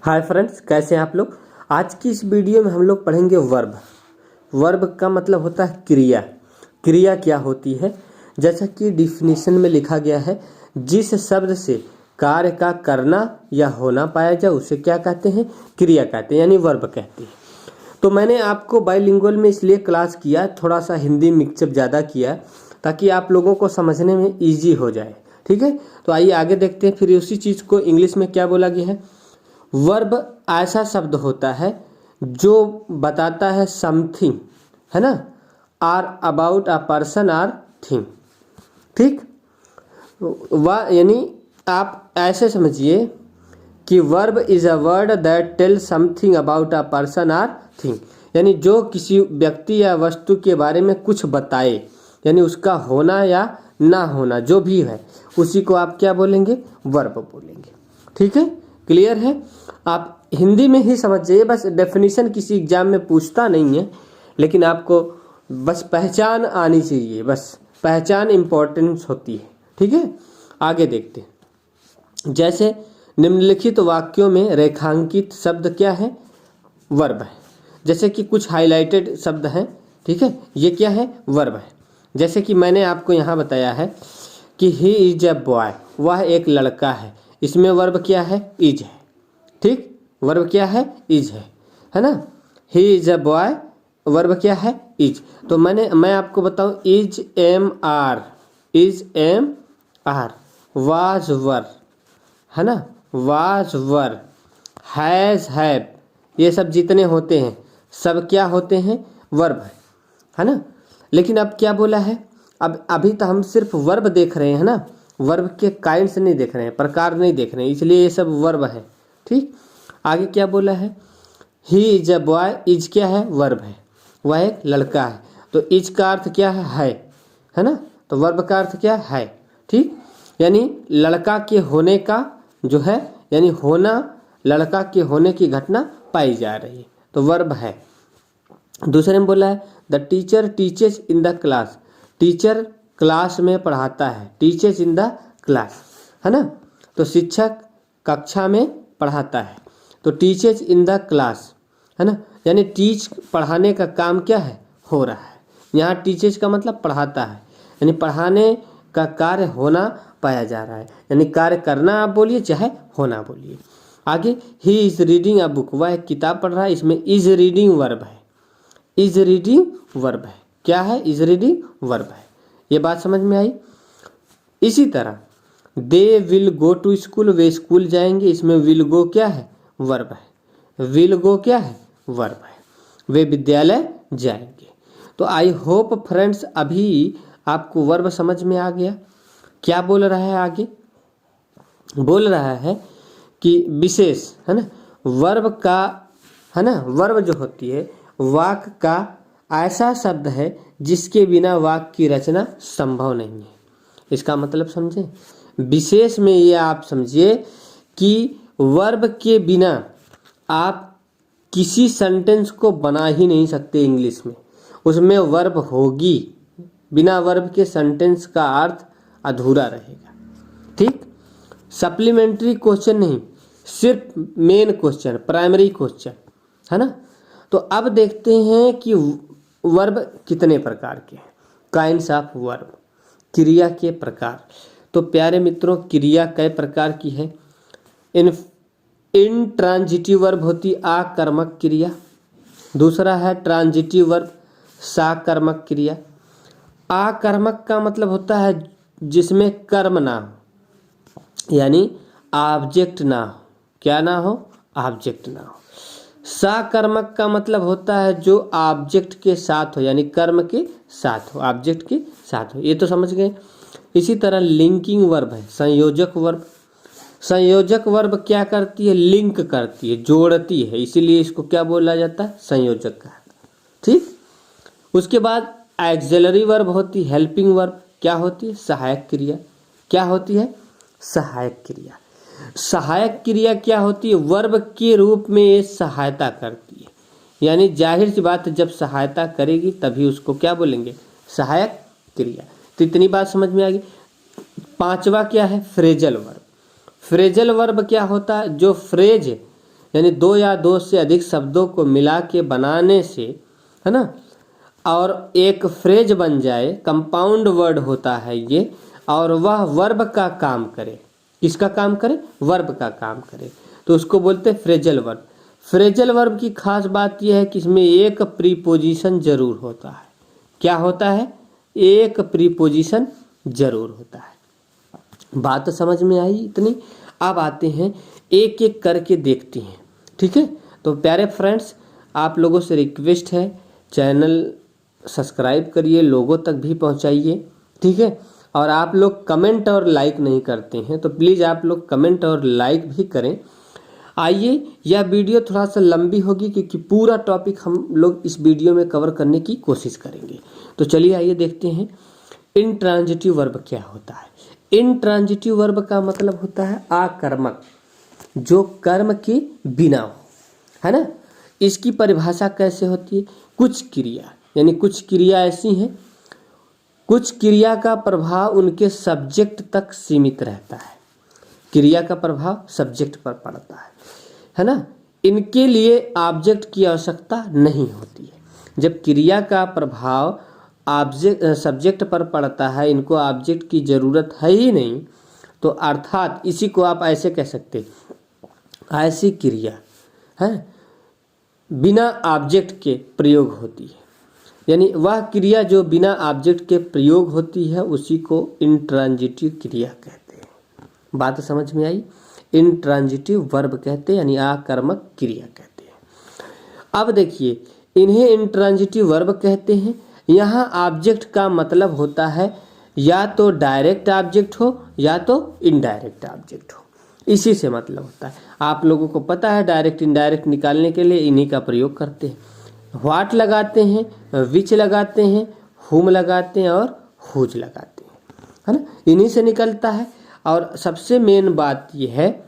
Hi friends, कैसे हैं आप लोग। आज की इस वीडियो में हम लोग पढ़ेंगे वर्ब। वर्ब का मतलब होता है क्रिया। क्रिया क्या होती है, जैसा कि डिफिनीशन में लिखा गया है, जिस शब्द से कार्य का करना या होना पाया जाए उसे क्या कहते हैं, क्रिया कहते हैं, यानी वर्ब कहते हैं। तो मैंने आपको बाइलिंगुअल में इसलिए क्लास किया, थोड़ा सा हिंदी मिक्सअप ज़्यादा किया ताकि आप लोगों को समझने में ईजी हो जाए। ठीक है, तो आइए आगे देखते हैं। फिर उसी चीज़ को इंग्लिश में क्या बोला गया है। वर्ब ऐसा शब्द होता है जो बताता है समथिंग, है ना, or about a person or thing. ठीक, यानी आप ऐसे समझिए कि verb is a word that tell something about a person or thing, यानी जो किसी व्यक्ति या वस्तु के बारे में कुछ बताए, यानी उसका होना या ना होना जो भी है उसी को आप क्या बोलेंगे, वर्ब बोलेंगे। ठीक है, क्लियर है। आप हिंदी में ही समझ जाइए, बस डेफिनेशन किसी एग्जाम में पूछता नहीं है, लेकिन आपको बस पहचान आनी चाहिए, बस पहचान इम्पोर्टेंस होती है। ठीक है, आगे देखते हैं। जैसे निम्नलिखित वाक्यों में रेखांकित शब्द क्या है, वर्ब है। जैसे कि कुछ हाईलाइटेड शब्द हैं, ठीक है, ये क्या है, वर्ब है। जैसे कि मैंने आपको यहाँ बताया है कि ही इज अ बॉय, वह एक लड़का है, इसमें वर्ब क्या है, इज है। ठीक, वर्ब क्या है, इज है ना। He is a boy, verb क्या है, इज। तो मैं आपको बताऊं, is am are, is am are, was were, है ना, वाज वर, हैज हैव, ये सब जितने होते हैं सब क्या होते हैं, वर्ब है ना। लेकिन अब क्या बोला है, अब अभी तो हम सिर्फ वर्ब देख रहे हैं ना, वर्ब के काइंड्स नहीं देख रहे हैं, प्रकार नहीं देख रहे हैं, इसलिए ये सब वर्ब है। ठीक, आगे क्या बोला है, ही इज अ बॉय, इज क्या है, वर्ब है, वह एक लड़का है। तो इज का अर्थ क्या है ना, तो वर्ब का अर्थ क्या है। ठीक, यानी लड़का के होने का जो है, यानी होना, लड़का के होने की घटना पाई जा रही है, तो वर्ब है। दूसरे में बोला है the teacher teaches in the class, teacher class में पढ़ाता है, टीचेस इन द क्लास, है ना। तो शिक्षक कक्षा में पढ़ाता है, तो टीचेस इन द क्लास, है ना, यानी टीच पढ़ाने का काम क्या है, हो रहा है। यहाँ टीचेस का मतलब पढ़ाता है, यानी पढ़ाने का कार्य होना पाया जा रहा है, यानी कार्य करना आप बोलिए चाहे होना बोलिए। आगे he is reading a book, वह एक किताब पढ़ रहा है, इसमें इज रीडिंग वर्ब है, इज रीडिंग वर्ब है, क्या है, इज रीडिंग वर्ब है। ये बात समझ में आई। इसी तरह they will go to school, वे स्कूल जाएंगे, इसमें विल गो क्या है, वर्ब है, विल गो क्या है, वर्ब है, वे विद्यालय जाएंगे। तो आई होप फ्रेंड्स अभी आपको वर्ब समझ में आ गया। क्या बोल रहा है आगे, बोल रहा है कि विशेष, है ना, वर्ब का, है ना, वर्ब जो होती है वाक्य का ऐसा शब्द है जिसके बिना वाक्य की रचना संभव नहीं है। इसका मतलब समझे, विशेष में ये आप समझिए कि वर्ब के बिना आप किसी सेंटेंस को बना ही नहीं सकते इंग्लिश में, उसमें वर्ब होगी, बिना वर्ब के सेंटेंस का अर्थ अधूरा रहेगा। ठीक, सप्लीमेंट्री क्वेश्चन नहीं, सिर्फ मेन क्वेश्चन, प्राइमरी क्वेश्चन, है ना। तो अब देखते हैं कि वर्ब कितने प्रकार के हैं, काइंड्स ऑफ वर्ब, क्रिया के प्रकार। तो प्यारे मित्रों, क्रिया कई प्रकार की है। इन ट्रांजिटिव वर्ब होती आकर्मक क्रिया, दूसरा है ट्रांजिटिव वर्ब साकर्मक क्रिया। आकर्मक का मतलब होता है जिसमें कर्म ना हो, यानी ऑब्जेक्ट ना हो, क्या ना हो, ऑब्जेक्ट ना हो। साकर्मक का मतलब होता है जो ऑब्जेक्ट के साथ हो, यानी कर्म के साथ हो, ऑब्जेक्ट के साथ हो, ये तो समझ गए। इसी तरह लिंकिंग वर्ब है, संयोजक वर्ब। संयोजक वर्ब क्या करती है, लिंक करती है, जोड़ती है, इसीलिए इसको क्या बोला जाता है, संयोजक का। ठीक, उसके बाद एक्सिलरी वर्ब होती है, हेल्पिंग वर्ब क्या होती है, सहायक क्रिया। क्या होती है, सहायक क्रिया। सहायक क्रिया क्या होती है, वर्ब के रूप में ये सहायता करती है, यानी जाहिर सी बात है जब सहायता करेगी तभी उसको क्या बोलेंगे, सहायक क्रिया। तो इतनी बात समझ में आ गई। पांचवा क्या है, फ्रेजल वर्ब। फ्रेजल वर्ब क्या होता है, जो फ्रेज यानी दो या दो से अधिक शब्दों को मिला के बनाने से, है ना, और एक फ्रेज बन जाए, कंपाउंड वर्ड होता है ये, और वह वर्ब का काम करे। किसका काम करे? वर्ब का काम करे, तो उसको बोलते हैं फ्रेजल वर्ब। फ्रेजल वर्ब की खास बात यह है कि इसमें एक प्रीपोजिशन जरूर होता है। क्या होता है? एक प्रीपोजिशन जरूर होता है। बात तो समझ में आई इतनी? अब आते हैं एक एक करके देखते हैं, ठीक है। तो प्यारे फ्रेंड्स, आप लोगों से रिक्वेस्ट है, चैनल सब्सक्राइब करिए, लोगों तक भी पहुंचाइए, ठीक है। और आप लोग कमेंट और लाइक नहीं करते हैं तो प्लीज़ आप लोग कमेंट और लाइक भी करें। आइए, यह वीडियो थोड़ा सा लंबी होगी क्योंकि पूरा टॉपिक हम लोग इस वीडियो में कवर करने की कोशिश करेंगे। तो चलिए आइए देखते हैं इंट्रांजिटिव वर्ब क्या होता है। इंट्रांजिटिव वर्ब का मतलब होता है आकर्मक, जो कर्म के बिना हो, है ना। इसकी परिभाषा कैसे होती है? कुछ क्रिया, यानी कुछ क्रिया ऐसी हैं, कुछ क्रिया का प्रभाव उनके सब्जेक्ट तक सीमित रहता है। क्रिया का प्रभाव सब्जेक्ट पर पड़ता है ना। इनके लिए ऑब्जेक्ट की आवश्यकता नहीं होती है। जब क्रिया का प्रभाव सब्जेक्ट पर पड़ता है, इनको ऑब्जेक्ट की जरूरत है ही नहीं, तो अर्थात इसी को आप ऐसे कह सकते हैं, ऐसी क्रिया है बिना ऑब्जेक्ट के प्रयोग होती है। यानी वह क्रिया जो बिना ऑब्जेक्ट के प्रयोग होती है उसी को इंट्रांजिटिव क्रिया कहते हैं। बात समझ में आई? इंट्रांजिटिव वर्ब कहते हैं, यानी आकर्मक क्रिया कहते हैं। अब देखिए, इन्हें इंट्रांजिटिव वर्ब कहते हैं। यहाँ ऑब्जेक्ट का मतलब होता है या तो डायरेक्ट ऑब्जेक्ट हो या तो इनडायरेक्ट ऑब्जेक्ट हो, इसी से मतलब होता है। आप लोगों को पता है डायरेक्ट इनडायरेक्ट निकालने के लिए इन्हीं का प्रयोग करते हैं। व्हाट लगाते हैं, विच लगाते हैं, हुम लगाते हैं और हुज लगाते हैं, है ना। इन्हीं से निकलता है। और सबसे मेन बात यह है,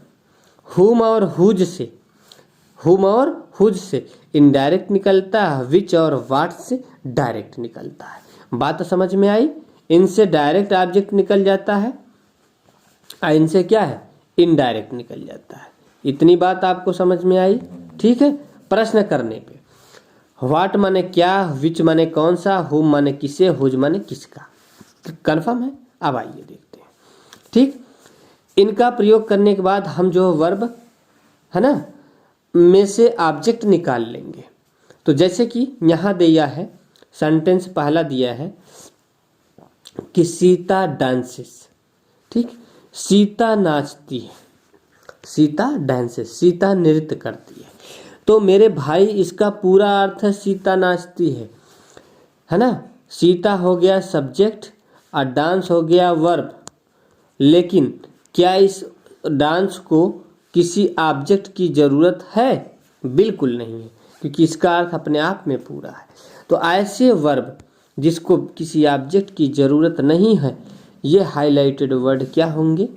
हुम और हुज से इनडायरेक्ट निकलता है, विच और व्हाट से डायरेक्ट निकलता है। बात समझ में आई? इनसे डायरेक्ट ऑब्जेक्ट निकल जाता है और इनसे क्या है? इनडायरेक्ट निकल जाता है। इतनी बात आपको समझ में आई? ठीक है। प्रश्न करने पे व्हाट माने क्या, विच माने कौन सा, हुम माने किसे, हुज माने किसका, कंफर्म है? अब आइए देखते हैं, ठीक। इनका प्रयोग करने के बाद हम जो वर्ब है ना में से ऑब्जेक्ट निकाल लेंगे। तो जैसे कि यहाँ दिया है, सेंटेंस पहला दिया है कि सीता डांसेस, ठीक। सीता नाचती है, सीता डांसेस, सीता नृत्य करती है। तो मेरे भाई इसका पूरा अर्थ है सीता नाचती है ना। सीता हो गया सब्जेक्ट और डांस हो गया वर्ब। लेकिन क्या इस डांस को किसी ऑब्जेक्ट की ज़रूरत है? बिल्कुल नहीं है, क्योंकि इसका अर्थ अपने आप में पूरा है। तो ऐसे वर्ब जिसको किसी ऑब्जेक्ट की ज़रूरत नहीं है, ये हाईलाइटेड वर्ड क्या होंगे,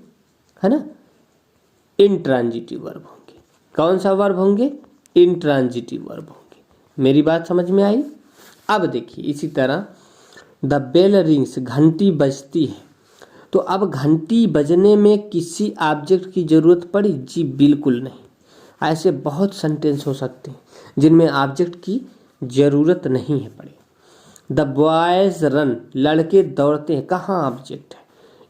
है ना, इंट्रांजिटिव वर्ब होंगे। कौन सा वर्ब होंगे? इंट्रांजिटिव वर्ब होंगे। मेरी बात समझ में आई? अब देखिए, इसी तरह द बेल रिंग्स, घंटी बजती है। तो अब घंटी बजने में किसी ऑब्जेक्ट की ज़रूरत पड़ी? जी बिल्कुल नहीं। ऐसे बहुत सेंटेंस हो सकते हैं जिनमें ऑब्जेक्ट की ज़रूरत नहीं है पड़ी। द बॉयज़ रन, लड़के दौड़ते हैं। कहाँ ऑब्जेक्ट है?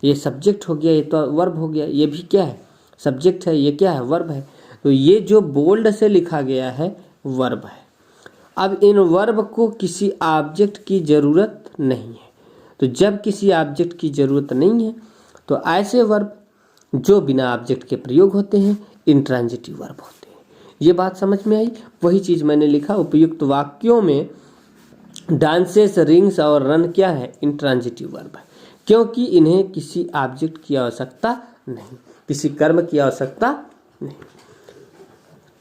ये सब्जेक्ट हो गया, ये तो वर्ब हो गया। ये भी क्या है? सब्जेक्ट है। ये क्या है? वर्ब है। तो ये जो बोल्ड से लिखा गया है वर्ब है। अब इन वर्ब को किसी ऑब्जेक्ट की ज़रूरत नहीं है। तो जब किसी ऑब्जेक्ट की ज़रूरत नहीं है तो ऐसे वर्ब जो बिना ऑब्जेक्ट के प्रयोग होते हैं इंट्रांजिटिव वर्ब होते हैं। ये बात समझ में आई? वही चीज़ मैंने लिखा, उपयुक्त वाक्यों में डांसेस, रिंग्स और रन क्या है? इंट्रांजिटिव वर्ब है, क्योंकि इन्हें किसी ऑब्जेक्ट की आवश्यकता नहीं, किसी कर्म की आवश्यकता नहीं।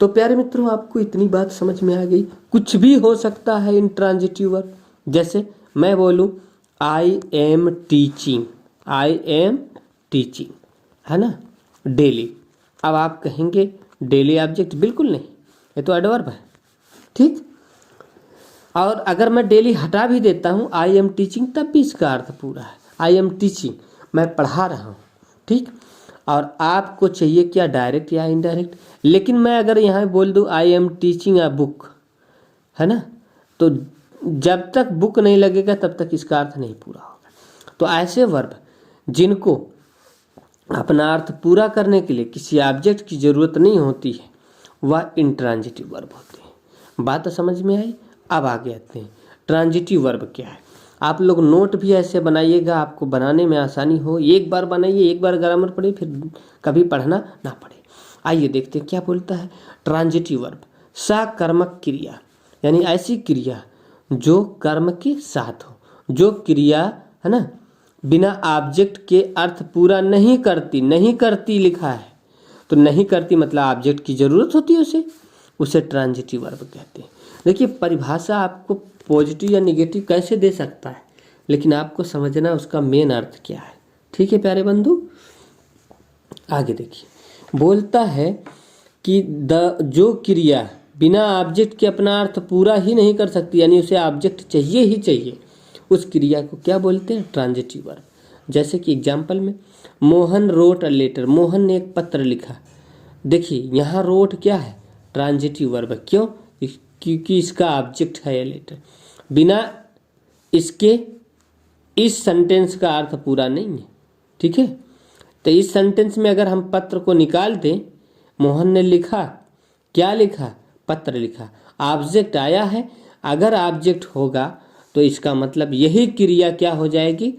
तो प्यारे मित्रों, आपको इतनी बात समझ में आ गई। कुछ भी हो सकता है इंट्रांजिटिव वर्ब। जैसे मैं बोलूँ आई एम टीचिंग, है ना, डेली। अब आप कहेंगे डेली ऑब्जेक्ट? बिल्कुल नहीं, ये तो एडवर्ब है, ठीक। और अगर मैं डेली हटा भी देता हूँ आई एम टीचिंग, तब भी इसका अर्थ पूरा है। आई एम टीचिंग, मैं पढ़ा रहा हूँ, ठीक। और आपको चाहिए क्या, डायरेक्ट या इनडायरेक्ट। लेकिन मैं अगर यहाँ बोल दूँ I am teaching a book, है ना, तो जब तक बुक नहीं लगेगा तब तक इसका अर्थ नहीं पूरा होगा। तो ऐसे वर्ब जिनको अपना अर्थ पूरा करने के लिए किसी ऑब्जेक्ट की ज़रूरत नहीं होती है वह इंट्रांजिटिव वर्ब होते हैं। बात तो समझ में आई। अब आगे आते हैं ट्रांजिटिव वर्ब क्या है। आप लोग नोट भी ऐसे बनाइएगा, आपको बनाने में आसानी हो। एक बार बनाइए, एक बार ग्रामर पढ़िए, फिर कभी पढ़ना ना पड़े। आइए देखते हैं क्या बोलता है। ट्रांजिटिव वर्ब सकर्मक क्रिया, यानी ऐसी क्रिया जो कर्म के साथ हो, जो क्रिया है ना बिना ऑब्जेक्ट के अर्थ पूरा नहीं करती लिखा है, तो नहीं करती मतलब ऑब्जेक्ट की जरूरत होती है उसे ट्रांजिटिव वर्ब कहते हैं। देखिए परिभाषा आपको पॉजिटिव या निगेटिव कैसे दे सकता है, लेकिन आपको समझना उसका मेन अर्थ क्या है। ठीक है प्यारे बंधु, आगे देखिए बोलता है कि जो क्रिया बिना ऑब्जेक्ट के अपना अर्थ पूरा ही नहीं कर सकती, यानी उसे ऑब्जेक्ट चाहिए ही चाहिए, उस क्रिया को क्या बोलते हैं, ट्रांजिटिव वर्ब। जैसे कि एग्जाम्पल में Mohan wrote a letter, Mohan ने एक पत्र लिखा। देखिए यहाँ रोट क्या है, ट्रांजिटिव वर्ब। क्यों, क्योंकि इसका ऑब्जेक्ट है ये लेटर। बिना इसके इस सेंटेंस का अर्थ पूरा नहीं है। ठीक है, तो इस सेंटेंस में अगर हम पत्र को निकाल दें, मोहन ने लिखा, क्या लिखा, पत्र लिखा, ऑब्जेक्ट आया है। अगर ऑब्जेक्ट होगा तो इसका मतलब यही क्रिया क्या हो जाएगी,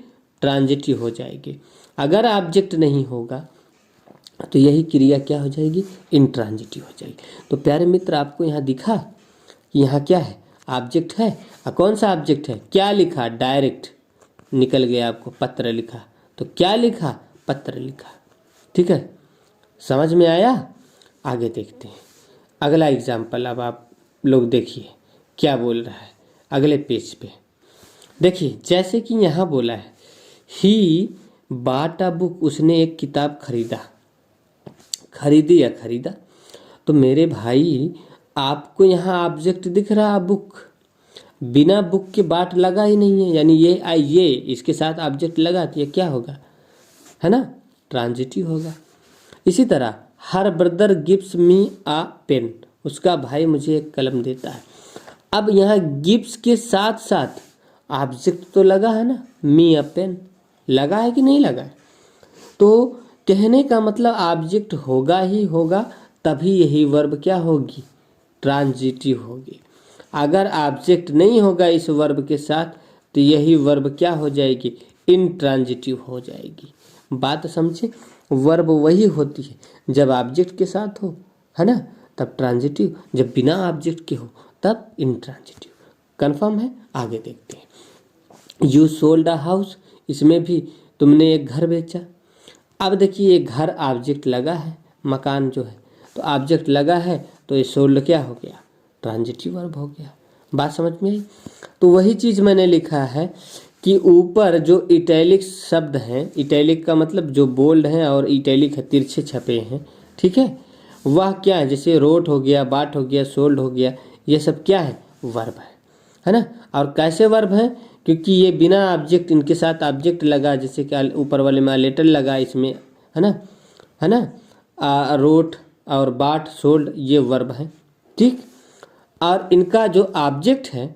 ट्रांजिटिव हो जाएगी। अगर ऑब्जेक्ट नहीं होगा तो यही क्रिया क्या हो जाएगी, इंट्रांजिटिव हो जाएगी। तो प्यारे मित्र आपको यहाँ दिखा कि यहाँ क्या है, ऑब्जेक्ट है। कौन सा ऑब्जेक्ट है, क्या लिखा, डायरेक्ट निकल गया आपको, पत्र लिखा, तो क्या लिखा, पत्र लिखा। ठीक है, समझ में आया। आगे देखते हैं अगला एग्जाम्पल। अब आप लोग देखिए क्या बोल रहा है अगले पेज पे। देखिए जैसे कि यहाँ बोला है ही बॉट अ बुक, उसने एक किताब खरीदी या खरीदा। तो मेरे भाई आपको यहाँ ऑब्जेक्ट दिख रहा बुक, बिना बुक के बाट लगा ही नहीं है, यानी ये इसके साथ ऑब्जेक्ट लगा तो ये क्या होगा, है ना, ट्रांजिटिव होगा। इसी तरह हर ब्रदर गिव्स मी आ पेन, उसका भाई मुझे एक कलम देता है। अब यहाँ गिव्स के साथ साथ ऑब्जेक्ट तो लगा है ना, मी अ पेन, लगा है कि नहीं लगा है। तो कहने का मतलब ऑब्जेक्ट होगा ही होगा, तभी यही वर्ब क्या होगी, ट्रांजिटिव होगी। अगर ऑब्जेक्ट नहीं होगा इस वर्ब के साथ तो यही वर्ब क्या हो जाएगी, इनट्रांजिटिव हो जाएगी। बात समझे, वर्ब वही होती है जब ऑब्जेक्ट के साथ हो, है ना, तब ट्रांजिटिव, जब बिना ऑब्जेक्ट के हो तब इनट्रांजिटिव। कंफर्म है। आगे देखते हैं यू सोल्ड अ हाउस, इसमें भी तुमने एक घर बेचा। अब देखिए ये घर ऑब्जेक्ट लगा है, मकान जो है तो ऑब्जेक्ट लगा है, तो ये सोल्ड क्या हो गया, ट्रांजिटिव वर्ब हो गया। बात समझ में आई। तो वही चीज़ मैंने लिखा है कि ऊपर जो इटैलिक शब्द हैं, इटैलिक का मतलब जो बोल्ड हैं और इटैलिक है तिरछे छपे हैं, ठीक है, वह क्या है, जैसे रोट हो गया, बाट हो गया, सोल्ड हो गया, ये सब क्या है, वर्ब है ना। और कैसे वर्ब है, क्योंकि ये बिना ऑब्जेक्ट, इनके साथ ऑब्जेक्ट लगा, जैसे कि ऊपर वाले में लेटर लगा इसमें, है ना, रोट और बाट सोल्ड ये वर्ब है। ठीक, और इनका जो ऑब्जेक्ट है,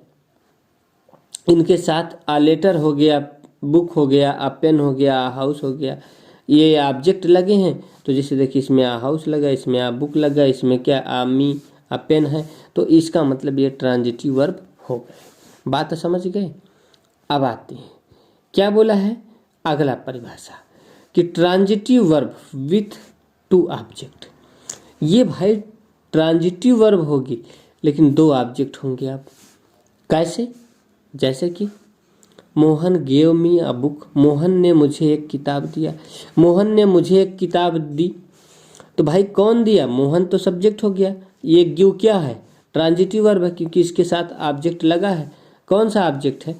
इनके साथ आ लेटर हो गया, बुक हो गया, आ पेन हो गया, आ हाउस हो गया, ये ऑब्जेक्ट लगे हैं। तो जैसे देखिए इसमें आ हाउस लगा, इसमें आ बुक लगा, इसमें क्या आ मी आ पेन है, तो इसका मतलब ये ट्रांजिटिव वर्ब हो गए। बात समझ गए। अब आते हैं क्या बोला है अगला परिभाषा कि transitive verb with to object. ये भाई ट्रांजिटिव वर्ब होगी लेकिन दो ऑब्जेक्ट होंगे। अब कैसे, जैसे कि Mohan gave me a book, Mohan ने मुझे एक किताब दिया, मोहन ने मुझे एक किताब दी। तो भाई कौन दिया, मोहन तो सब्जेक्ट हो गया, ये गिव क्या है, ट्रांजिटिव वर्ब है क्योंकि इसके साथ ऑब्जेक्ट लगा है। कौन सा ऑब्जेक्ट है,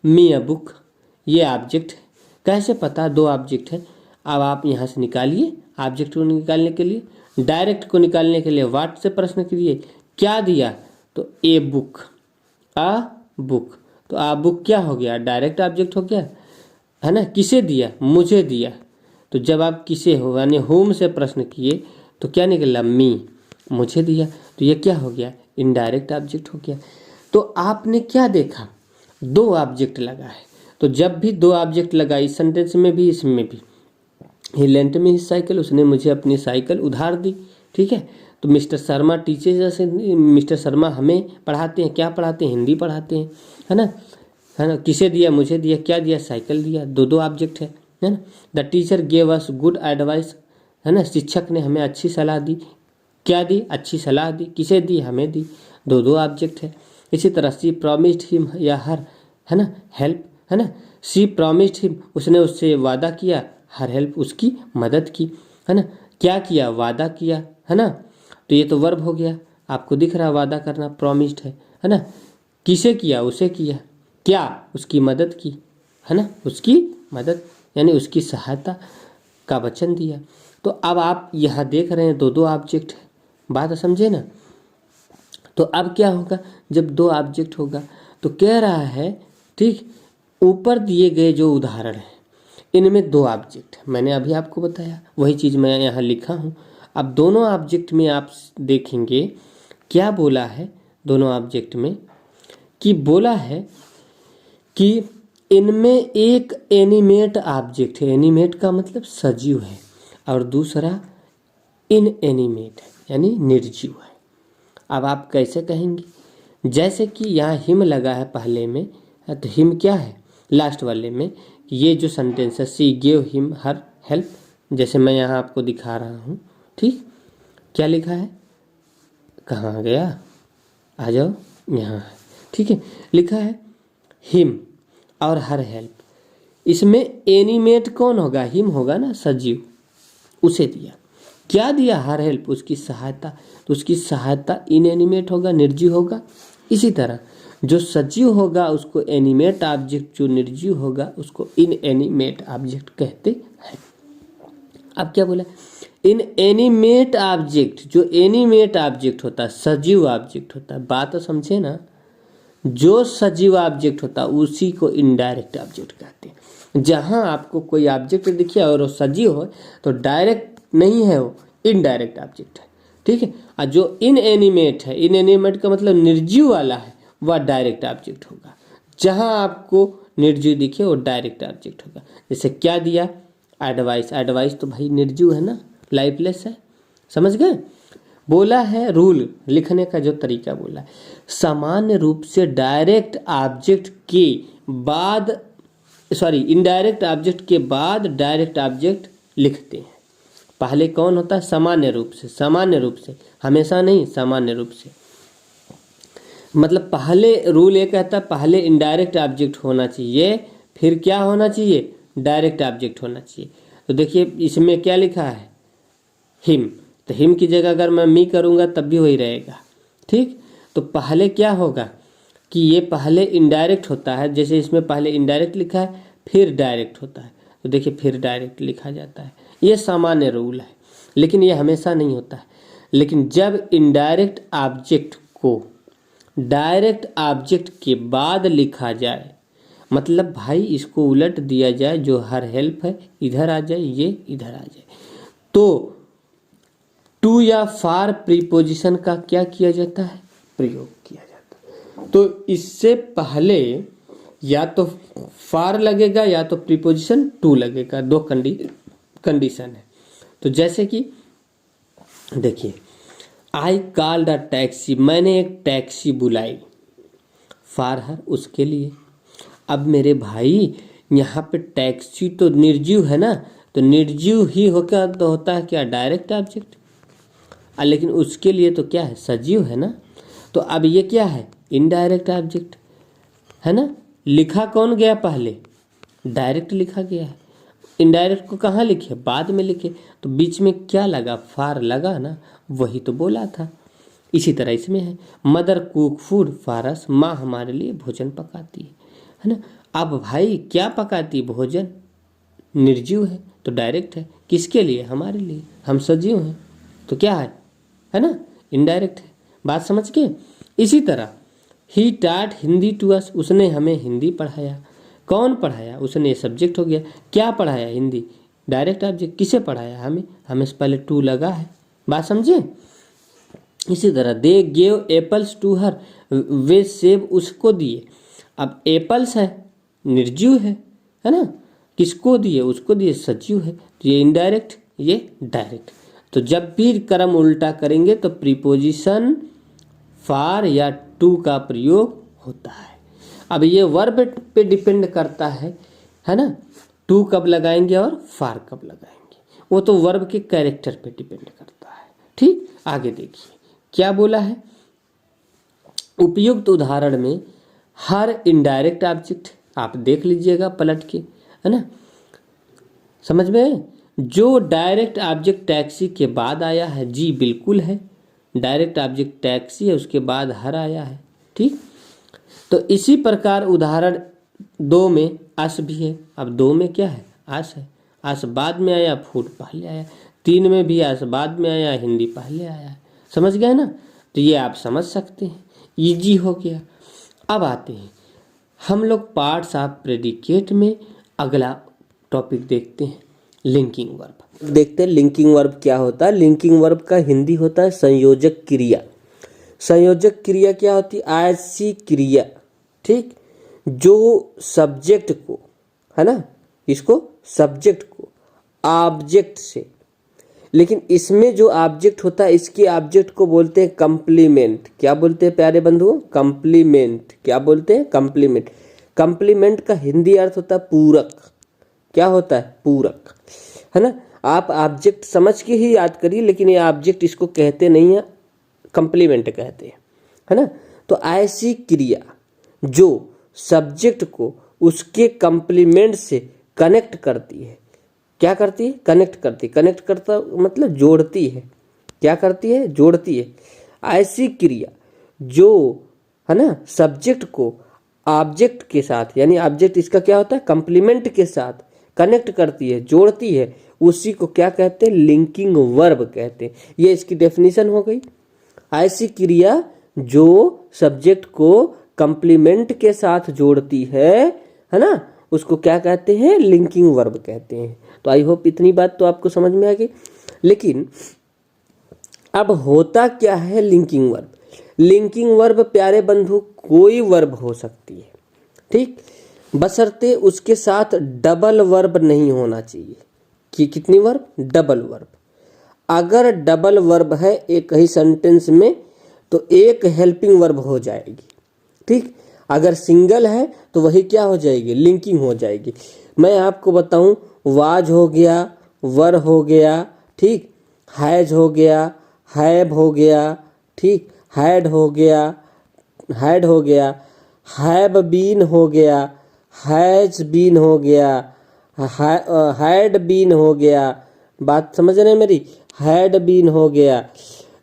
मी अ बुक, ये ऑब्जेक्ट है। कैसे पता, दो ऑब्जेक्ट है। अब आप यहाँ से निकालिए, ऑब्जेक्ट को निकालने के लिए, डायरेक्ट को निकालने के लिए व्हाट से प्रश्न करिए, क्या दिया, तो ए बुक, आ बुक, तो आ बुक क्या हो गया, डायरेक्ट ऑब्जेक्ट हो गया, है ना। किसे दिया, मुझे दिया, तो जब आप किसे हो यानी होम से प्रश्न किए तो क्या निकला, मी, मुझे दिया, तो ये क्या हो गया, इनडायरेक्ट ऑब्जेक्ट हो गया। तो आपने क्या देखा, दो ऑब्जेक्ट लगा है, तो जब भी दो ऑब्जेक्ट लगा, इस सेंटेंस में भी इसमें भी, ही लेंट मी हिज साइकिल, उसने मुझे अपनी साइकिल उधार दी, ठीक है। तो मिस्टर शर्मा टीचर्स, जैसे मिस्टर शर्मा हमें पढ़ाते हैं, क्या पढ़ाते हैं, हिंदी पढ़ाते हैं, है ना, किसे दिया, मुझे दिया, क्या दिया, साइकिल दिया, दो दो ऑब्जेक्ट है ना। The teacher gave us good advice, है ना, शिक्षक ने हमें अच्छी सलाह दी, क्या दी, अच्छी सलाह दी, किसे दी, हमें दी, दो दो ऑब्जेक्ट है। इसी तरह सी प्रॉमिस्ड हिम या हर, है ना, हेल्प, है ना, सी प्रॉमिस्ड हिम, उसने उससे वादा किया, हर हेल्प, उसकी मदद की, है ना, क्या किया, वादा किया, है ना। तो ये तो वर्ब हो गया, आपको दिख रहा वादा करना, प्रॉमिस्ड है ना। किसे किया, उसे किया, क्या, उसकी मदद की, है ना, उसकी मदद यानी उसकी सहायता का वचन दिया। तो अब आप यहाँ देख रहे हैं दो दो ऑब्जेक्ट है, बात समझे ना। तो अब क्या होगा, जब दो ऑब्जेक्ट होगा तो कह रहा है, ठीक, ऊपर दिए गए जो उदाहरण है इनमें दो ऑब्जेक्ट है, मैंने अभी आपको बताया, वही चीज़ मैं यहाँ लिखा हूँ। अब दोनों ऑब्जेक्ट में आप देखेंगे क्या बोला है, दोनों ऑब्जेक्ट में कि बोला है कि इनमें एक एनिमेट ऑब्जेक्ट है, एनिमेट का मतलब सजीव है, और दूसरा इनएनिमेट है यानी निर्जीव है। अब आप कैसे कहेंगे, जैसे कि यहाँ हिम लगा है पहले में, तो हिम क्या है लास्ट वाले में, ये जो सेंटेंस है, सी गेव हिम हर हेल्प, जैसे मैं यहाँ आपको दिखा रहा हूँ, ठीक, क्या लिखा है, कहाँ गया, आ जाओ, यहाँ है, ठीक है, लिखा है हिम और हर हेल्प, इसमें एनिमेट कौन होगा, हिम होगा ना, सजीव, उसे दिया, क्या दिया, हर हेल्प, उसकी सहायता, तो उसकी सहायता इनएनिमेट होगा, निर्जीव होगा। इसी तरह जो सजीव होगा उसको एनिमेट ऑब्जेक्ट, जो निर्जीव होगा उसको इनएनिमेट ऑब्जेक्ट कहते हैं। अब क्या बोला, इन एनिमेट ऑब्जेक्ट, जो एनिमेट ऑब्जेक्ट होता है, सजीव ऑब्जेक्ट होता है, बात तो समझे ना, जो सजीव ऑब्जेक्ट होता है उसी को इनडायरेक्ट ऑब्जेक्ट कहते हैं। जहां आपको कोई ऑब्जेक्ट दिखे और वो सजीव हो तो डायरेक्ट नहीं है, वो इनडायरेक्ट ऑब्जेक्ट है, ठीक है। और जो इनएनिमेट है, इनएनिमेट का मतलब निर्जीव वाला है, वह डायरेक्ट ऑब्जेक्ट होगा। जहां आपको निर्जीव दिखे वो डायरेक्ट ऑब्जेक्ट होगा। जैसे क्या दिया, एडवाइस, एडवाइस तो भाई निर्जीव है ना, लाइफलेस है, समझ गए। बोला है रूल, लिखने का जो तरीका बोला है, सामान्य रूप से डायरेक्ट ऑब्जेक्ट के बाद, सॉरी, इनडायरेक्ट ऑब्जेक्ट के बाद डायरेक्ट ऑब्जेक्ट लिखते हैं। पहले कौन होता है, सामान्य रूप से, सामान्य रूप से, हमेशा नहीं, सामान्य रूप से, मतलब पहले रूल ये कहता है पहले इनडायरेक्ट ऑब्जेक्ट होना चाहिए, फिर क्या होना चाहिए, डायरेक्ट ऑब्जेक्ट होना चाहिए। तो देखिए इसमें क्या लिखा है, हिम, तो हिम की जगह अगर मैं मी करूँगा तब भी वही रहेगा, ठीक। तो पहले क्या होगा कि ये पहले इनडायरेक्ट होता है, जैसे इसमें पहले इनडायरेक्ट लिखा है फिर डायरेक्ट होता है, तो देखिए फिर डायरेक्ट लिखा जाता है। ये सामान्य रूल है, लेकिन ये हमेशा नहीं होता है। लेकिन जब इनडायरेक्ट ऑब्जेक्ट को डायरेक्ट ऑब्जेक्ट के बाद लिखा जाए, मतलब भाई इसको उलट दिया जाए, जो हर हेल्प है इधर आ जाए, ये इधर आ जाए, तो टू या फार प्रीपोजिशन का क्या किया जाता है, प्रयोग किया जाता है। तो इससे पहले या तो फार लगेगा या तो प्रीपोजिशन टू लगेगा, दो कंडीशन है। तो जैसे कि देखिए, आई कॉल्ड अ टैक्सी, मैंने एक टैक्सी बुलाई, फार हर, उसके लिए। अब मेरे भाई यहाँ पे टैक्सी तो निर्जीव है ना, तो निर्जीव ही होकर तो होता है क्या, डायरेक्ट ऑब्जेक्ट, लेकिन उसके लिए तो क्या है, सजीव है ना। तो अब ये क्या है, इनडायरेक्ट ऑब्जेक्ट है ना। लिखा कौन गया पहले, डायरेक्ट लिखा गया है। इनडायरेक्ट को कहाँ लिखे, बाद में लिखे, तो बीच में क्या लगा, फार लगा ना, वही तो बोला था। इसी तरह इसमें है, mother cook food for us, माँ हमारे लिए भोजन पकाती है ना। अब भाई क्या पकाती, भोजन, निर्जीव है तो डायरेक्ट है, किसके लिए, हमारे लिए, हम सजीव हैं तो क्या है ना, इनडायरेक्ट है। बात समझ के। इसी तरह ही टाट हिंदी टू अस, उसने हमें हिंदी पढ़ाया, कौन पढ़ाया, उसने, सब्जेक्ट हो गया, क्या पढ़ाया, हिंदी, डायरेक्ट ऑब्जेक्ट किसे पढ़ाया? हमें से पहले टू लगा है, बात समझे। इसी तरह they gave apples to her, वे सेब उसको दिए। अब एप्पल्स है, निर्जीव है ना, किसको दिए? उसको दिए, सजीव है, तो ये इनडायरेक्ट, ये डायरेक्ट। तो जब भी क्रम उल्टा करेंगे तो प्रीपोजिशन फार या टू का प्रयोग होता है। अब ये वर्ब पे डिपेंड करता है ना, टू कब लगाएंगे और फार कब लगाएंगे, वो तो वर्ब के कैरेक्टर पे डिपेंड करता है। ठीक, आगे देखिए क्या बोला है। उपयुक्त उदाहरण में हर इनडायरेक्ट ऑब्जेक्ट, आप देख लीजिएगा पलट के, है ना, समझ में। जो डायरेक्ट ऑब्जेक्ट टैक्सी के बाद आया है, जी बिल्कुल है, डायरेक्ट ऑब्जेक्ट टैक्सी है, उसके बाद हर आया है। ठीक, तो इसी प्रकार उदाहरण 2 में अस भी है। अब 2 में क्या है? अस है, अस बाद में आया, फूड पहले आया। 3 में भी अस बाद में आया, हिंदी पहले आया है। समझ गए ना, तो ये आप समझ सकते हैं, इजी हो गया। अब आते हैं हम लोग पार्ट्स ऑफ प्रेडिकेट में, अगला टॉपिक देखते हैं लिंकिंग वर्ब। देखते हैं लिंकिंग वर्ब क्या होता है। लिंकिंग वर्ब का हिंदी होता है संयोजक क्रिया। संयोजक क्रिया क्या होती है? ऐसी क्रिया, ठीक, जो सब्जेक्ट को, है ना, इसको सब्जेक्ट को ऑब्जेक्ट से, लेकिन इसमें जो ऑब्जेक्ट होता है, इसके ऑब्जेक्ट को बोलते हैं कंप्लीमेंट। क्या बोलते हैं प्यारे बंधुओं? कंप्लीमेंट। क्या बोलते हैं? कंप्लीमेंट। कंप्लीमेंट का हिंदी अर्थ होता है पूरक। क्या होता है? पूरक, है ना। आप ऑब्जेक्ट समझ के ही याद करिए, लेकिन ये ऑब्जेक्ट इसको कहते नहीं है, कंप्लीमेंट कहते हैं, है ना। तो ऐसी क्रिया जो सब्जेक्ट को उसके कंप्लीमेंट से कनेक्ट करती है। क्या करती है? कनेक्ट करती। कनेक्ट करता मतलब जोड़ती है। क्या करती है? जोड़ती है। ऐसी क्रिया जो, है ना, सब्जेक्ट को ऑब्जेक्ट के साथ, यानी ऑब्जेक्ट इसका क्या होता है? कंप्लीमेंट के साथ कनेक्ट करती है, जोड़ती है, उसी को क्या कहते हैं? लिंकिंग वर्ब कहते हैं। ये इसकी डेफिनेशन हो गई। ऐसी क्रिया जो सब्जेक्ट को कंप्लीमेंट के साथ जोड़ती है ना, उसको क्या कहते हैं? लिंकिंग वर्ब कहते हैं। तो आई होप इतनी बात तो आपको समझ में आ गई। लेकिन अब होता क्या है लिंकिंग वर्ब? लिंकिंग वर्ब प्यारे बंधु कोई वर्ब हो सकती है, ठीक, बशर्ते उसके साथ डबल वर्ब नहीं होना चाहिए। कि कितनी वर्ब? Double verb. अगर डबल वर्ब है एक ही सेंटेंस में तो एक हेल्पिंग वर्ब हो जाएगी, ठीक। अगर सिंगल है तो वही क्या हो जाएगी? लिंकिंग हो जाएगी। मैं आपको बताऊं, वाज हो गया, वर हो गया, ठीक, हैज हो गया, हैव हो गया, ठीक, हैड हो गया, हैव बीन हो गया, हैज बीन हो गया, हैड बीन हो गया। बात समझ रहे हैं मेरी? हैड बीन हो गया,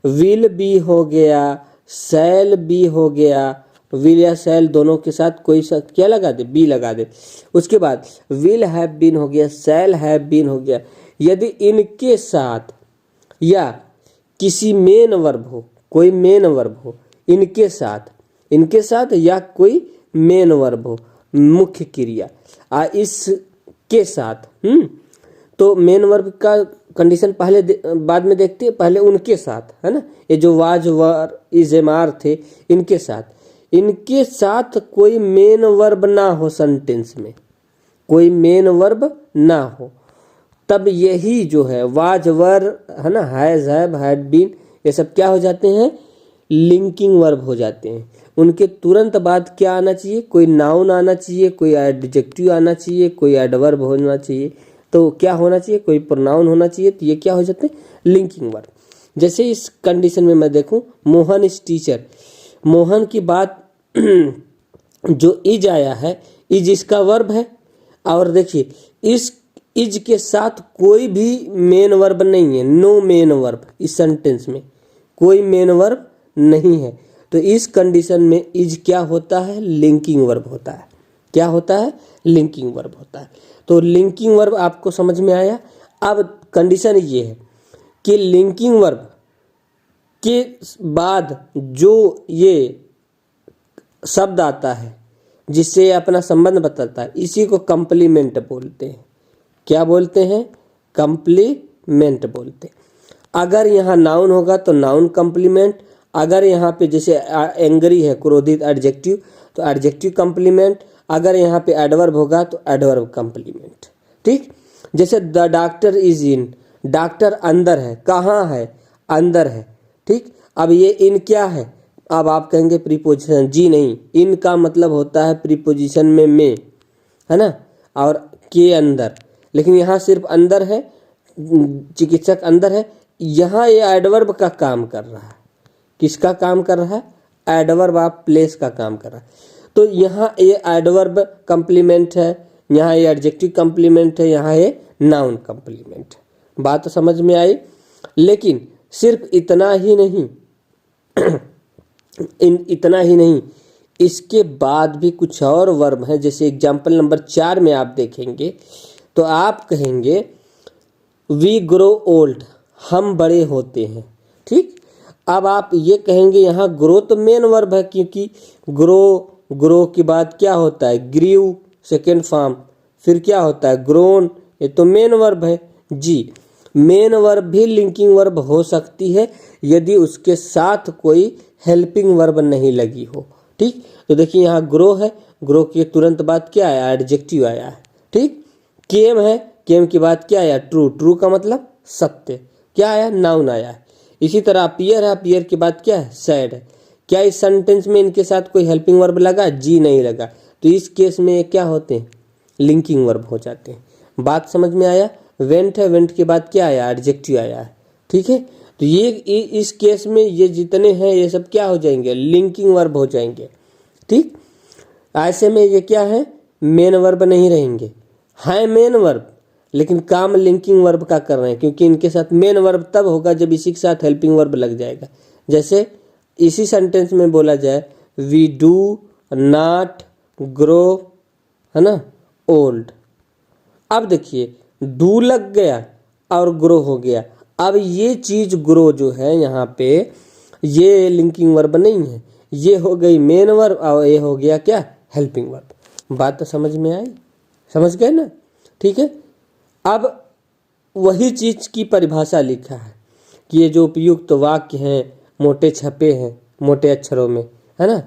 विल बी हो गया, शैल बी हो गया। विल या शैल दोनों के साथ कोई सा क्या लगा दे? बी लगा दे। उसके बाद विल हैव बीन हो गया, शैल हैव बीन हो गया। यदि इनके साथ या किसी मेन वर्ब हो, कोई मेन वर्ब हो, इनके साथ या कोई मेन वर्ब हो, मुख्य क्रिया इसके साथ, तो मेन वर्ब का कंडीशन पहले बाद में देखते हैं, पहले उनके साथ, है ना। ये जो was, were, is, am, are थे, इनके साथ कोई मेन वर्ब ना हो, सेंटेंस में कोई मेन वर्ब ना हो, तब यही जो है वाज, वर, है ना, हैज, हैव, हैड बीन, ये सब क्या हो जाते हैं? लिंकिंग वर्ब हो जाते हैं। उनके तुरंत बाद क्या आना चाहिए? कोई नाउन आना चाहिए, कोई एडजेक्टिव आना चाहिए, कोई एडवर्ब होना चाहिए। तो क्या होना चाहिए? कोई प्रोनाउन होना चाहिए। तो ये क्या हो जाते हैं? Linking verb. जैसे इस कंडीशन में मैं देखूं, मोहन इज टीचर, मोहन की बात जो इज आया है, इज इसका वर्ब है। और देखिए इस इज के साथ कोई भी मेन वर्ब नहीं है, नो मेन वर्ब। इस सेंटेंस में कोई मेन वर्ब नहीं है, तो इस कंडीशन में इज क्या होता है? लिंकिंग वर्ब होता है। क्या होता है? लिंकिंग वर्ब होता है। तो लिंकिंग वर्ब आपको समझ में आया। अब कंडीशन ये है कि लिंकिंग वर्ब के बाद जो ये शब्द आता है जिससे अपना संबंध बताता है, इसी को कंप्लीमेंट बोलते हैं। क्या बोलते हैं? कंप्लीमेंट बोलते हैं। अगर यहाँ नाउन होगा तो नाउन कंप्लीमेंट, अगर यहाँ पे जैसे एंग्री है, क्रोधित, एडजेक्टिव, तो एडजेक्टिव कंप्लीमेंट, अगर यहाँ पे एडवर्ब होगा तो एडवर्ब कंप्लीमेंट। ठीक, जैसे the doctor is in, doctor अंदर है, कहाँ है, अंदर है। ठीक, अब ये इन क्या है, अब आप कहेंगे प्रीपोजिशन, जी नहीं, इन का मतलब होता है प्रीपोजिशन में, है ना, और के अंदर, लेकिन यहाँ सिर्फ अंदर है, चिकित्सक अंदर है। यहाँ ये एडवर्ब का काम कर रहा है, किसका काम कर रहा है, एडवर्ब ऑफ प्लेस का काम कर रहा है। तो यहाँ ये एडवर्ब कंप्लीमेंट है, यहाँ ये एडजेक्टिव कंप्लीमेंट है, यहाँ ये नाउन कंप्लीमेंट है। बात तो समझ में आई। लेकिन सिर्फ इतना ही नहीं इतना ही नहीं, इसके बाद भी कुछ और वर्ब हैं। जैसे एग्जाम्पल नंबर 4 में आप देखेंगे तो आप कहेंगे वी ग्रो ओल्ड, हम बड़े होते हैं। ठीक, अब आप ये कहेंगे यहाँ ग्रो तो मेन वर्ब है, क्योंकि ग्रो के बाद क्या होता है, ग्रीव सेकेंड फॉर्म, फिर क्या होता है ग्रोन, ये तो मेन वर्ब है। जी, मेन वर्ब भी लिंकिंग वर्ब हो सकती है यदि उसके साथ कोई हेल्पिंग वर्ब नहीं लगी हो। ठीक, तो देखिए यहाँ ग्रो है, ग्रो के तुरंत बाद क्या आया, एडजेक्टिव आया है। ठीक, केम है, केम के बाद क्या आया, ट्रू, ट्रू का मतलब सत्य, क्या आया, नाउन आया है। इसी तरह अपीयर है, अपीयर के बाद क्या है, सैड है। क्या इस सेंटेंस में इनके साथ कोई हेल्पिंग वर्ब लगा, जी नहीं लगा, तो इस केस में ये क्या होते हैं, लिंकिंग वर्ब हो जाते हैं। बात समझ में आया। वेंट है, वेंट के बाद क्या आया, एडजेक्टिव आया है। ठीक है, तो ये इस केस में ये जितने हैं ये सब क्या हो जाएंगे, लिंकिंग वर्ब हो जाएंगे। ठीक, ऐसे में ये क्या है, मेन वर्ब नहीं रहेंगे, हैं मेन वर्ब, लेकिन काम लिंकिंग वर्ब का कर रहे हैं, क्योंकि इनके साथ मेन वर्ब तब होगा जब इसी के साथ हेल्पिंग वर्ब लग जाएगा। जैसे इसी सेंटेंस में बोला जाए वी डू नॉट ग्रो, है ना, ओल्ड। अब देखिए डू लग गया और ग्रो हो गया। अब ये चीज ग्रो जो है यहाँ पे, ये लिंकिंग वर्ब नहीं है, ये हो गई मेन वर्ब और ये हो गया क्या, हेल्पिंग वर्ब। बात तो समझ में आई, समझ गए ना। ठीक है, अब वही चीज की परिभाषा लिखा है कि ये जो उपयुक्त वाक्य हैं, मोटे छपे हैं, मोटे अक्षरों में, है ना,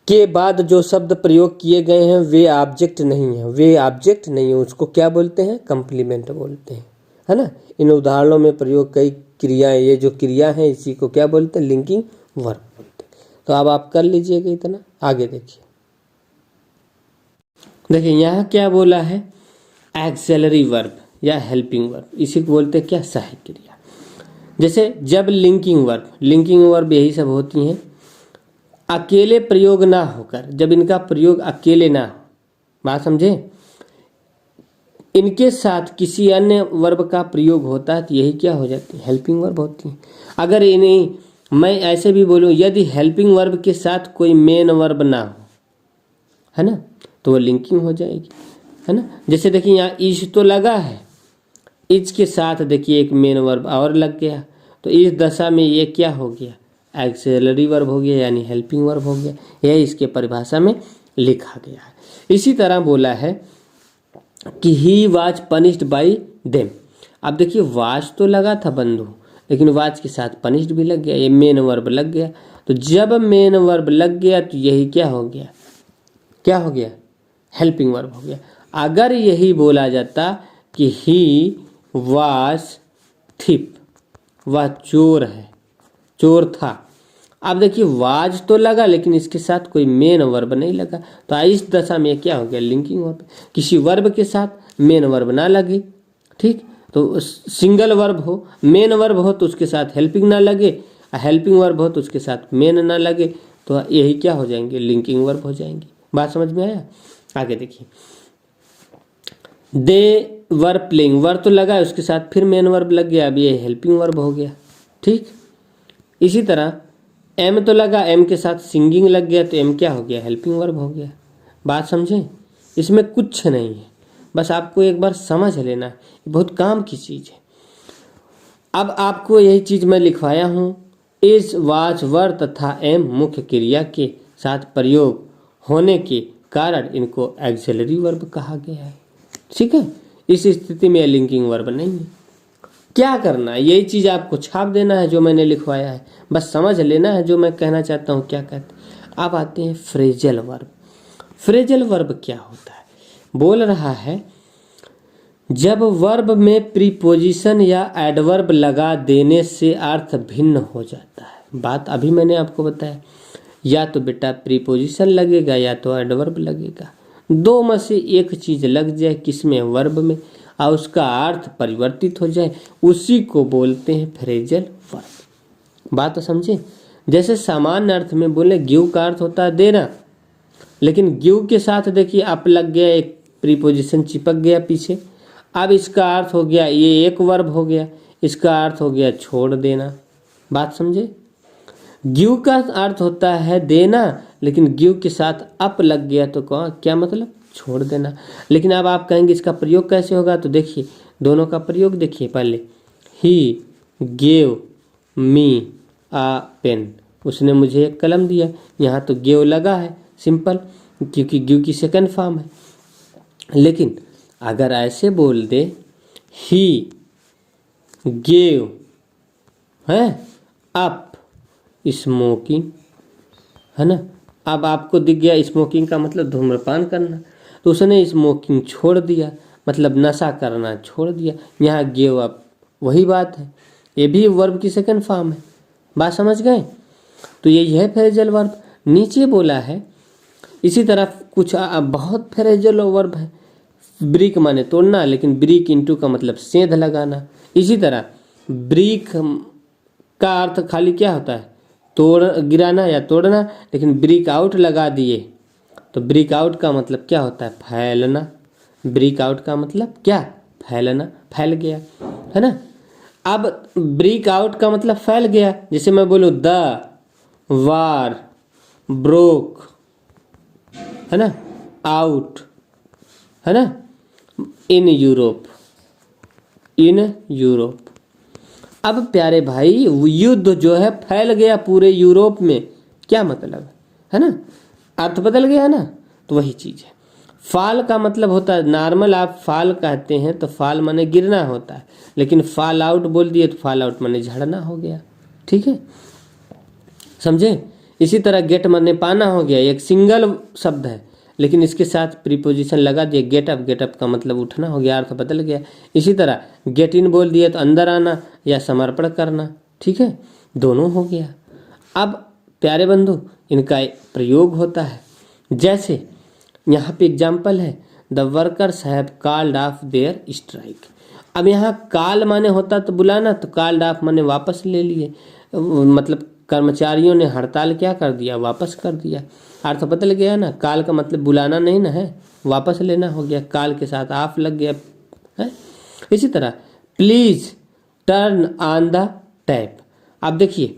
के बाद जो शब्द प्रयोग किए गए हैं वे ऑब्जेक्ट नहीं है, वे ऑब्जेक्ट नहीं है, उसको क्या बोलते हैं, कंप्लीमेंट बोलते हैं, है ना। इन उदाहरणों में प्रयोग कई क्रियाएं, ये जो क्रिया हैं इसी को क्या बोलते हैं, लिंकिंग वर्ब बोलते हैं। तो अब आप कर लीजिएगा इतना, आगे देखिए। देखिए यहाँ क्या बोला है, एक्सेलरी वर्ब या हेल्पिंग वर्ब, इसी को बोलते हैं क्या, सहायक क्रिया। जैसे जब लिंकिंग वर्ब यही सब होती हैं अकेले प्रयोग ना होकर, जब इनका प्रयोग अकेले ना हो, बात समझे, इनके साथ किसी अन्य वर्ब का प्रयोग होता है तो यही क्या हो जाती है, हेल्पिंग वर्ब होती है। अगर इन्हें मैं ऐसे भी बोलूं, यदि हेल्पिंग वर्ब के साथ कोई मेन वर्ब ना हो, है ना, तो वो लिंकिंग हो जाएगी, है ना। जैसे देखिए यहाँ इज तो लगा है, इज के साथ देखिए एक मेन वर्ब और लग गया, तो इस दशा में ये क्या हो गया, एक्सेलरी वर्ब हो गया, यानी हेल्पिंग वर्ब हो गया। यह इसके परिभाषा में लिखा गया है। इसी तरह बोला है कि he was punished by them. अब देखिए वाज तो लगा था बंधु, लेकिन वाज के साथ पनिश्ड भी लग गया, ये मेन वर्ब लग गया। तो जब मेन वर्ब लग गया तो यही क्या हो गया, क्या हो गया, हेल्पिंग वर्ब हो गया। अगर यही बोला जाता कि ही वाज थिप, वह चोर है, चोर था। अब देखिए वाज तो लगा लेकिन इसके साथ कोई मेन वर्ब नहीं लगा, तो इस दशा में क्या हो गया, लिंकिंग वर्ब। किसी वर्ब के साथ मेन वर्ब ना लगे, ठीक, तो सिंगल वर्ब हो, मेन वर्ब हो तो उसके साथ हेल्पिंग ना लगे, हेल्पिंग वर्ब हो तो उसके साथ मेन ना लगे, तो यही क्या हो जाएंगे, लिंकिंग वर्ब हो जाएंगे। बात समझ में आया। आगे देखिए, दे वर प्लेइंग, वर्ब तो लगा है उसके साथ फिर मेन वर्ब लग गया, अब ये हेल्पिंग वर्ब हो गया। ठीक, इसी तरह एम तो लगा, एम के साथ सिंगिंग लग गया, तो एम क्या हो गया, हेल्पिंग वर्ब हो गया। बात समझे, इसमें कुछ नहीं है, बस आपको एक बार समझ लेना है, बहुत काम की चीज़ है। अब आपको यही चीज़ मैं लिखवाया हूँ, इज वाज वर तथा एम मुख्य क्रिया के साथ प्रयोग होने के कारण इनको एक्सिलरी वर्ब कहा गया है। ठीक है, इस स्थिति में लिंकिंग वर्ब नहीं है। क्या करना है, यही चीज़ आपको छाप देना है जो मैंने लिखवाया है, बस समझ लेना है जो मैं कहना चाहता हूँ क्या कहते हैं। अब आते हैं फ्रेजल वर्ब। फ्रेजल वर्ब क्या होता है, बोल रहा है जब वर्ब में प्रीपोजिशन या एडवर्ब लगा देने से अर्थ भिन्न हो जाता है। बात अभी मैंने आपको बताया, या तो बेटा प्रीपोजिशन लगेगा या तो एडवर्ब लगेगा, दो में से एक चीज लग जाए किसमें, वर्ब में, और उसका अर्थ परिवर्तित हो जाए, उसी को बोलते हैं फ्रेजल वर्ब। बात तो समझे। जैसे सामान्य अर्थ में बोले गिव का अर्थ होता है देना, लेकिन गिव के साथ देखिए अप लग गया, एक प्रीपोजिशन चिपक गया पीछे। अब इसका अर्थ हो गया, ये एक वर्ब हो गया, इसका अर्थ हो गया छोड़ देना। बात समझे। गिव का अर्थ होता है देना, लेकिन गिव के साथ अप लग गया तो क्या मतलब, छोड़ देना। लेकिन अब आप कहेंगे इसका प्रयोग कैसे होगा, तो देखिए दोनों का प्रयोग देखिए। पहले he gave me uh pen, उसने मुझे एक कलम दिया, यहाँ तो गेव लगा है सिंपल, क्योंकि गिव की सेकंड फॉर्म है। लेकिन अगर ऐसे बोल दे ही गेव है अप स्मोकिंग, है ना, अब आपको दिख गया स्मोकिंग का मतलब धूम्रपान करना, तो उसने स्मोकिंग छोड़ दिया, मतलब नशा करना छोड़ दिया। यहाँ गेव अप वही बात है, ये भी वर्ब की सेकंड फॉर्म है। बात समझ गए। तो यही है फ्रेजल वर्ब। नीचे बोला है इसी तरह कुछ बहुत फ्रेजल वर्ब है। ब्रिक माने तोड़ना, लेकिन ब्रिक इंटू का मतलब सेंध लगाना। इसी तरह ब्रिक का अर्थ खाली क्या होता है, तोड़ गिराना या तोड़ना, लेकिन ब्रिक आउट लगा दिए तो ब्रिक आउट का मतलब क्या होता है, फैलना। ब्रिक आउट का मतलब क्या, फैलना, फैल गया, है ना। अब ब्रिक आउट का मतलब फैल गया, जैसे मैं बोलूँ द वार ब्रोक, है ना, आउट, है ना, इन यूरोप, इन यूरोप। अब प्यारे भाई युद्ध जो है फैल गया पूरे यूरोप में, क्या मतलब है ना, अर्थ बदल गया ना। तो वही चीज है। फाल का मतलब होता है, नॉर्मल आप फाल कहते हैं तो फाल माने गिरना होता है, लेकिन फाल आउट बोल दिए तो फाल आउट माने झड़ना हो गया। ठीक है, समझे। इसी तरह गेट माने पाना हो गया, एक सिंगल शब्द है, लेकिन इसके साथ प्रीपोजिशन लगा दिए गेट अप, गेट अप का मतलब उठना हो गया, अर्थ बदल गया। इसी तरह गेट इन बोल दिए तो अंदर आना या समर्पण करना। ठीक है, दोनों हो गया। अब प्यारे बंधु इनका प्रयोग होता है, जैसे यहाँ पे एग्जाम्पल है, the workers have called of their strike. अब यहाँ कॉल माने होता तो बुलाना, तो कॉल्ड ऑफ माने वापस ले लिए, मतलब कर्मचारियों ने हड़ताल क्या कर दिया, वापस कर दिया। अर्थ बदल गया ना, काल का मतलब बुलाना नहीं ना है, वापस लेना हो गया, काल के साथ ऑफ लग गया है। इसी तरह please turn on the tap. आप देखिए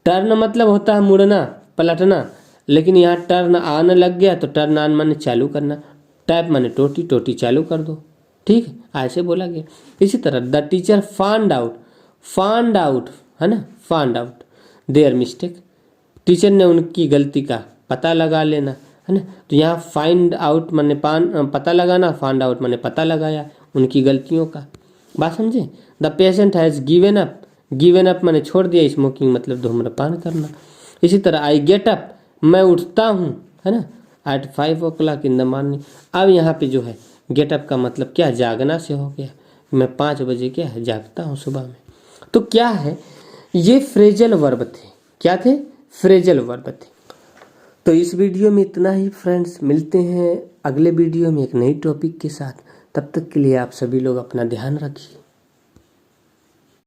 टर्न मतलब होता है मुड़ना, पलटना, लेकिन यहाँ टर्न ऑन लग गया तो टर्न ऑन माने चालू करना, टैप माने टोटी, टोटी चालू कर दो। ठीक है, ऐसे बोला गया। इसी तरह द टीचर फाउंड आउट, है ना, found out their mistake, teacher ने उनकी गलती का पता लगा लेना, है ना। तो यहाँ फाइंड आउट माने पता लगाना, फाइंड आउट माने पता लगाया उनकी गलतियों का। बात समझे। The patient has given up माने छोड़ दिया, स्मोकिंग मतलब धूम्रपान करना। इसी तरह आई गेट अप, मैं उठता हूँ, है ना, eight 5 o'clock in the morning. अब यहाँ पे जो है गेट अप का मतलब क्या, जागना से हो गया, मैं 5 बजे क्या है जागता हूँ सुबह में। तो क्या है, ये फ्रेजल वर्ब थे। क्या थे, फ्रेजल वर्ब थे। तो इस वीडियो में इतना ही फ्रेंड्स, मिलते हैं अगले वीडियो में एक नई टॉपिक के साथ। तब तक के लिए आप सभी लोग अपना ध्यान रखिए।